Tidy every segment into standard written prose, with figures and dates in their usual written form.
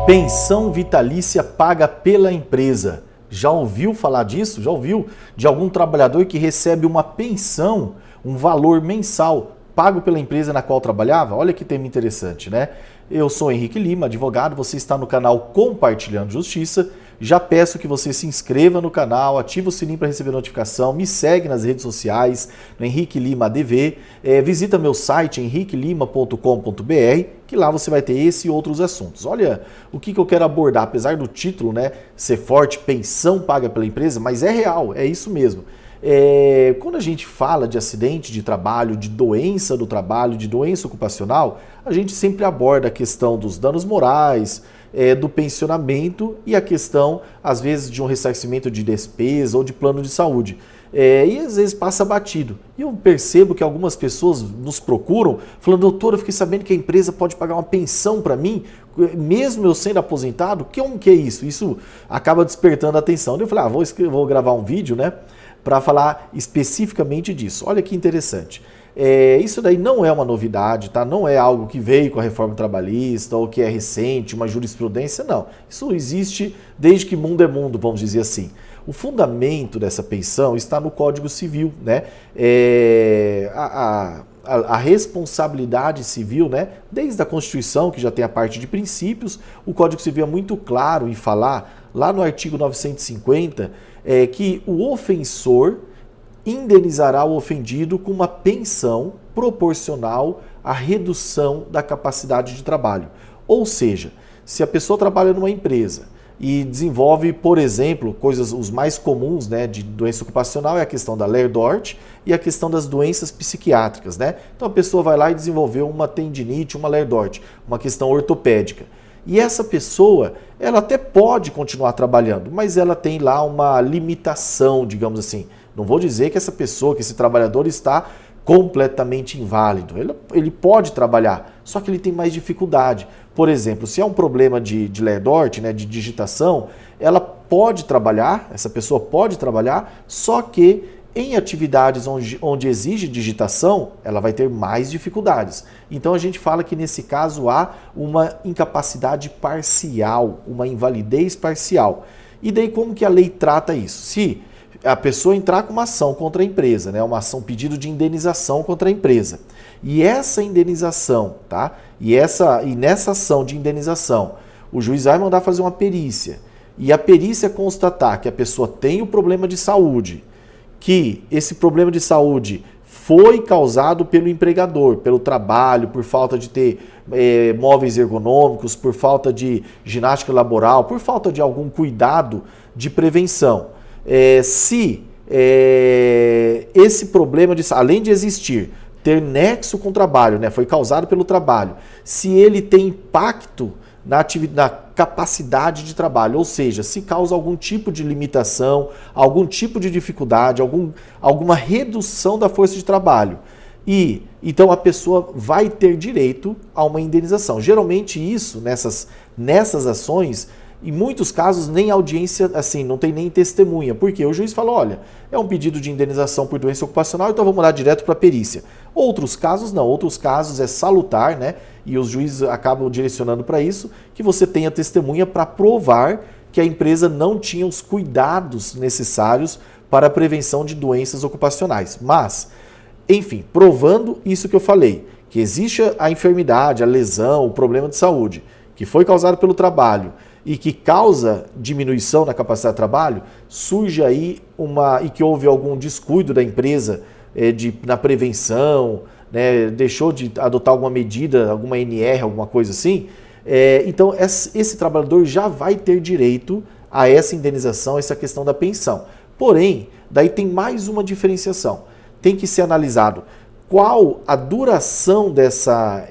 Pensão vitalícia paga pela empresa. Já ouviu falar disso? Já ouviu de algum trabalhador que recebe uma pensão, um valor mensal pago pela empresa na qual trabalhava? Olha que tema interessante, né? Eu sou Henrique Lima, advogado, você está no canal Compartilhando Justiça. Já peço que você se inscreva no canal, ative o sininho para receber notificação, me segue nas redes sociais, no Henrique Lima ADV, visita meu site henriquelima.com.br, que lá você vai ter esse e outros assuntos. Olha o que eu quero abordar, apesar do título, né, ser forte, pensão paga pela empresa, mas é real, é isso mesmo. Quando a gente fala de acidente de trabalho, de doença do trabalho, de doença ocupacional, a gente sempre aborda a questão dos danos morais, do pensionamento e a questão, às vezes, de um ressarcimento de despesa ou de plano de saúde. E às vezes passa batido. E eu percebo que algumas pessoas nos procuram falando: doutor, eu fiquei sabendo que a empresa pode pagar uma pensão para mim, mesmo eu sendo aposentado. Que é isso? Isso acaba despertando a atenção. Eu falei: vou gravar um vídeo, né, para falar especificamente disso. Olha que interessante. Isso daí não é uma novidade, tá? Não é algo que veio com a reforma trabalhista ou que é recente, uma jurisprudência, não. Isso existe desde que mundo é mundo, vamos dizer assim. O fundamento dessa pensão está no Código Civil, né? A responsabilidade civil, né? Desde a Constituição, que já tem a parte de princípios, o Código Civil é muito claro em falar, lá no artigo 950, que o ofensor indenizará o ofendido com uma pensão proporcional à redução da capacidade de trabalho. Ou seja, se a pessoa trabalha numa empresa e desenvolve, por exemplo, coisas os mais comuns, né, de doença ocupacional é a questão da Ler-Dort e a questão das doenças psiquiátricas, né? Então a pessoa vai lá e desenvolveu uma tendinite, uma Ler-Dort, uma questão ortopédica. E essa pessoa, ela até pode continuar trabalhando, mas ela tem lá uma limitação, digamos assim. Não vou dizer que essa pessoa, que esse trabalhador está completamente inválido. Ele pode trabalhar, só que ele tem mais dificuldade. Por exemplo, se é um problema de Ler-Dort, né, de digitação, ela pode trabalhar, essa pessoa pode trabalhar, só que em atividades onde exige digitação, ela vai ter mais dificuldades. Então a gente fala que nesse caso há uma incapacidade parcial, uma invalidez parcial. E daí como que a lei trata isso? Se a pessoa entrar com uma ação contra a empresa, né, uma ação, pedido de indenização contra a empresa, e essa indenização, tá? E nessa ação de indenização, o juiz vai mandar fazer uma perícia, e a perícia constatar que a pessoa tem o problema de saúde, que esse problema de saúde foi causado pelo empregador, pelo trabalho, por falta de ter móveis ergonômicos, por falta de ginástica laboral, por falta de algum cuidado de prevenção. Se esse problema, além de existir, ter nexo com o trabalho, né, foi causado pelo trabalho, se ele tem impacto na capacidade de trabalho, ou seja, se causa algum tipo de limitação, algum tipo de dificuldade, alguma redução da força de trabalho. E então a pessoa vai ter direito a uma indenização. Geralmente isso, nessas ações, em muitos casos, nem audiência, assim, não tem nem testemunha. Por quê? O juiz fala: olha, é um pedido de indenização por doença ocupacional, então vamos lá direto para a perícia. Outros casos não, outros casos é salutar, né? E os juízes acabam direcionando para isso, que você tenha testemunha para provar que a empresa não tinha os cuidados necessários para a prevenção de doenças ocupacionais. Mas, enfim, provando isso que eu falei, que existe a enfermidade, a lesão, o problema de saúde, que foi causado pelo trabalho, e que causa diminuição na capacidade de trabalho, surge aí e que houve algum descuido da empresa na prevenção, né, deixou de adotar alguma medida, alguma NR, alguma coisa assim, então esse trabalhador já vai ter direito a essa indenização, essa questão da pensão. Porém, daí tem mais uma diferenciação. Tem que ser analisado qual a duração dessa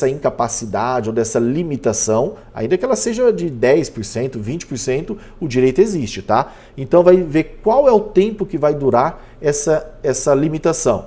incapacidade ou dessa limitação, ainda que ela seja de 10%, 20%, o direito existe, tá? Então vai ver qual é o tempo que vai durar essa limitação.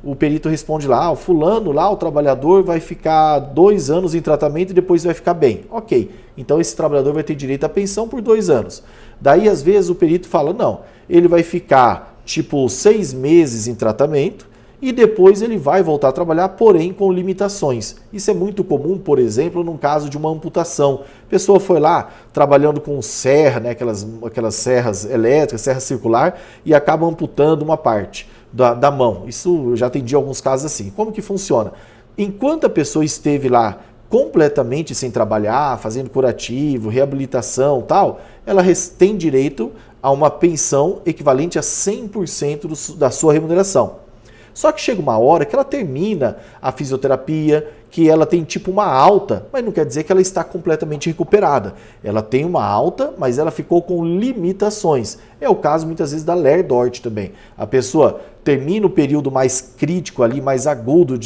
O perito responde lá: o fulano lá, o trabalhador vai ficar 2 anos em tratamento e depois vai ficar bem. Ok, então esse trabalhador vai ter direito à pensão por 2 anos. Daí às vezes o perito fala: não, ele vai ficar tipo 6 meses em tratamento e depois ele vai voltar a trabalhar, porém com limitações. Isso é muito comum, por exemplo, num caso de uma amputação. A pessoa foi lá trabalhando com serra, né, aquelas serras elétricas, serra circular, e acaba amputando uma parte da mão. Isso eu já atendi alguns casos assim. Como que funciona? Enquanto a pessoa esteve lá completamente sem trabalhar, fazendo curativo, reabilitação tal, ela tem direito a uma pensão equivalente a 100% da sua remuneração. Só que chega uma hora que ela termina a fisioterapia, que ela tem tipo uma alta, mas não quer dizer que ela está completamente recuperada. Ela tem uma alta, mas ela ficou com limitações. É o caso muitas vezes da Ler-Dort também. A pessoa termina o período mais crítico ali, mais agudo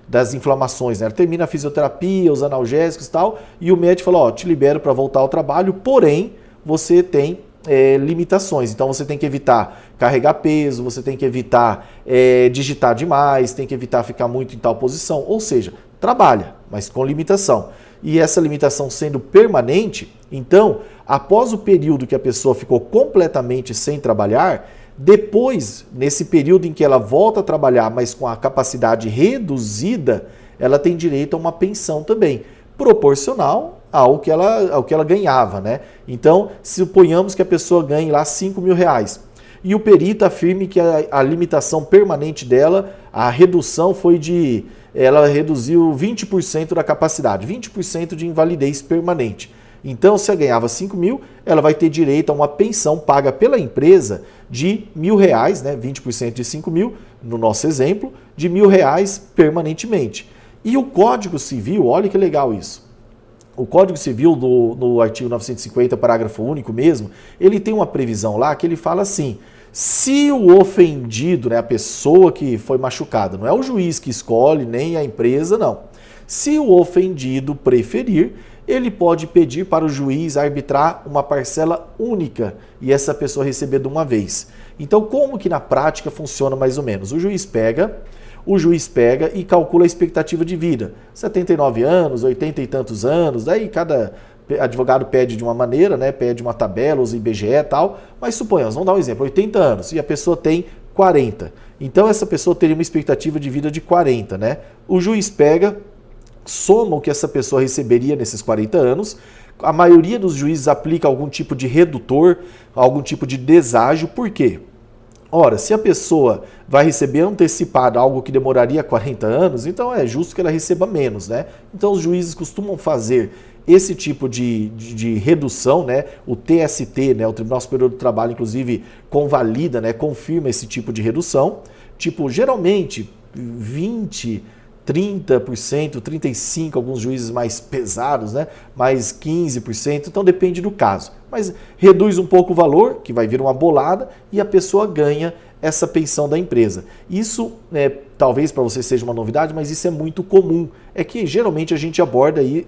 das inflamações, né? Ela termina a fisioterapia, os analgésicos e tal, e o médico fala, ó, te libero para voltar ao trabalho, porém você tem limitações. Então você tem que evitar carregar peso, você tem que evitar digitar demais, tem que evitar ficar muito em tal posição. Ou seja, trabalha, mas com limitação. E essa limitação sendo permanente, então, após o período que a pessoa ficou completamente sem trabalhar, depois, nesse período em que ela volta a trabalhar, mas com a capacidade reduzida, ela tem direito a uma pensão também, proporcional ao que ela ganhava, né? Então, suponhamos que a pessoa ganhe lá R$5.000 e o perito afirme que a limitação permanente dela, a redução foi ela reduziu 20% da capacidade, 20% de invalidez permanente. Então, se ela ganhava 5 mil, ela vai ter direito a uma pensão paga pela empresa de R$1.000, né? 20% de 5 mil, no nosso exemplo, de R$1.000 permanentemente. E o Código Civil, olha que legal isso. O Código Civil, no artigo 950, parágrafo único mesmo, ele tem uma previsão lá que ele fala assim, se o ofendido, né, a pessoa que foi machucada, não é o juiz que escolhe, nem a empresa, não. Se o ofendido preferir, ele pode pedir para o juiz arbitrar uma parcela única e essa pessoa receber de uma vez. Então, como que na prática funciona mais ou menos? O juiz pega e calcula a expectativa de vida. 79 anos, 80 e tantos anos, daí cada advogado pede de uma maneira, né? Pede uma tabela, usa IBGE e tal, mas suponhamos, vamos dar um exemplo, 80 anos e a pessoa tem 40. Então essa pessoa teria uma expectativa de vida de 40, né? O juiz pega, soma o que essa pessoa receberia nesses 40 anos, a maioria dos juízes aplica algum tipo de redutor, algum tipo de deságio, por quê? Ora, se a pessoa vai receber antecipado algo que demoraria 40 anos, então é justo que ela receba menos, né? Então os juízes costumam fazer esse tipo de redução, né? O TST, né? O Tribunal Superior do Trabalho, inclusive, convalida, né? Confirma esse tipo de redução. Tipo, geralmente 20%, 30%, 35%, alguns juízes mais pesados, né? Mais 15%, então depende do caso. Mas reduz um pouco o valor, que vai vir uma bolada, e a pessoa ganha essa pensão da empresa. Isso, talvez para você seja uma novidade, mas isso é muito comum. É que geralmente a gente aborda aí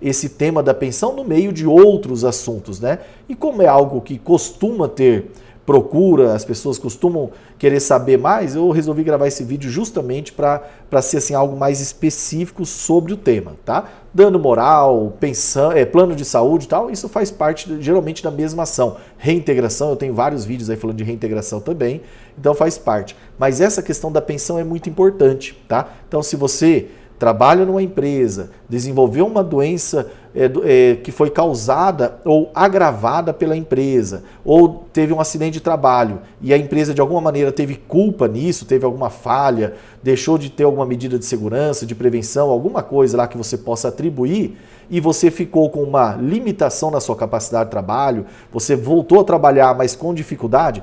esse tema da pensão no meio de outros assuntos, né? E como é algo que costuma ter procura, as pessoas costumam querer saber mais, eu resolvi gravar esse vídeo justamente para ser assim, algo mais específico sobre o tema, tá? Dano moral, pensão, plano de saúde e tal, isso faz parte geralmente da mesma ação. Reintegração, eu tenho vários vídeos aí falando de reintegração também, então faz parte. Mas essa questão da pensão é muito importante, tá? Então se você trabalha numa empresa, desenvolveu uma doença que foi causada ou agravada pela empresa, ou teve um acidente de trabalho e a empresa de alguma maneira teve culpa nisso, teve alguma falha, deixou de ter alguma medida de segurança, de prevenção, alguma coisa lá que você possa atribuir, e você ficou com uma limitação na sua capacidade de trabalho, você voltou a trabalhar, mas com dificuldade,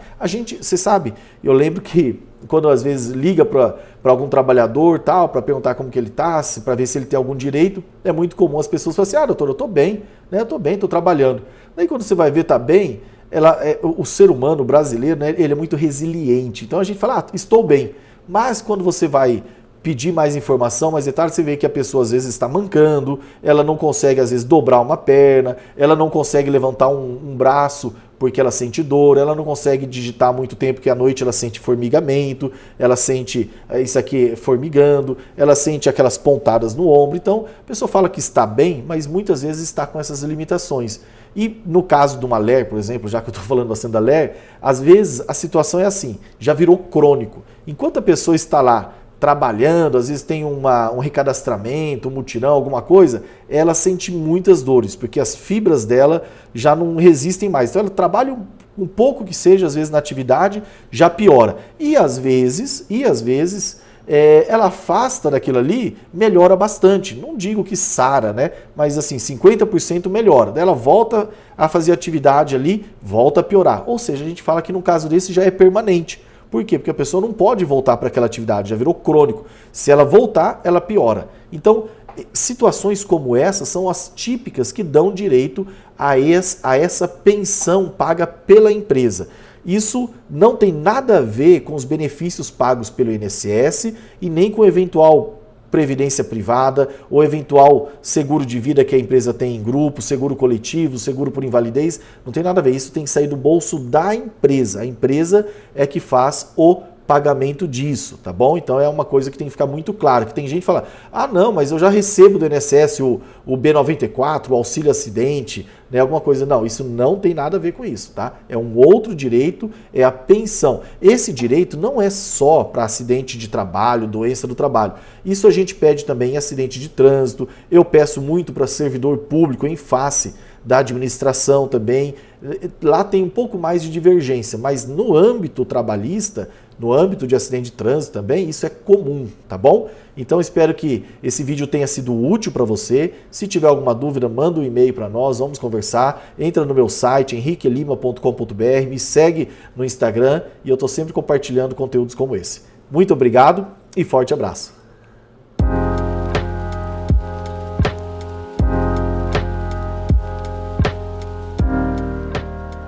você sabe, eu lembro que quando às vezes liga para algum trabalhador tal, para perguntar como que ele está, para ver se ele tem algum direito, é muito comum as pessoas falarem assim, doutor, eu estou bem, né? Eu estou bem, estou trabalhando. Daí quando você vai ver está bem, o ser humano brasileiro, né, ele é muito resiliente. Então a gente fala, estou bem. Mas quando você vai pedir mais informação, mais detalhes, você vê que a pessoa às vezes está mancando, ela não consegue às vezes dobrar uma perna, ela não consegue levantar um braço porque ela sente dor, ela não consegue digitar muito tempo, porque à noite ela sente formigamento, ela sente isso aqui formigando, ela sente aquelas pontadas no ombro. Então, a pessoa fala que está bem, mas muitas vezes está com essas limitações. E no caso de uma LER, por exemplo, já que eu estou falando bastante da LER, às vezes a situação é assim, já virou crônico. Enquanto a pessoa está lá trabalhando, às vezes tem um recadastramento, um mutirão, alguma coisa, ela sente muitas dores, porque as fibras dela já não resistem mais. Então ela trabalha um pouco que seja, às vezes na atividade, já piora. E às vezes, ela afasta daquilo ali, melhora bastante. Não digo que sara, né? Mas assim, 50% melhora. Daí ela volta a fazer atividade ali, volta a piorar. Ou seja, a gente fala que no caso desse já é permanente. Por quê? Porque a pessoa não pode voltar para aquela atividade, já virou crônico. Se ela voltar, ela piora. Então, situações como essa são as típicas que dão direito a essa pensão paga pela empresa. Isso não tem nada a ver com os benefícios pagos pelo INSS e nem com o eventual previdência privada ou eventual seguro de vida que a empresa tem em grupo, seguro coletivo, seguro por invalidez. Não tem nada a ver, isso tem que sair do bolso da empresa. A empresa é que faz o pagamento disso, tá bom? Então é uma coisa que tem que ficar muito claro, que tem gente que fala, ah não, mas eu já recebo do INSS o B94, o auxílio acidente, né, alguma coisa. Não, isso não tem nada a ver com isso, tá? É um outro direito, é a pensão. Esse direito não é só para acidente de trabalho, doença do trabalho. Isso a gente pede também em acidente de trânsito, eu peço muito para servidor público em face da administração também. Lá tem um pouco mais de divergência, mas no âmbito trabalhista, no âmbito de acidente de trânsito também, isso é comum, tá bom? Então espero que esse vídeo tenha sido útil para você. Se tiver alguma dúvida, manda um e-mail para nós, vamos conversar. Entra no meu site, henriquelima.com.br, me segue no Instagram e eu estou sempre compartilhando conteúdos como esse. Muito obrigado e forte abraço.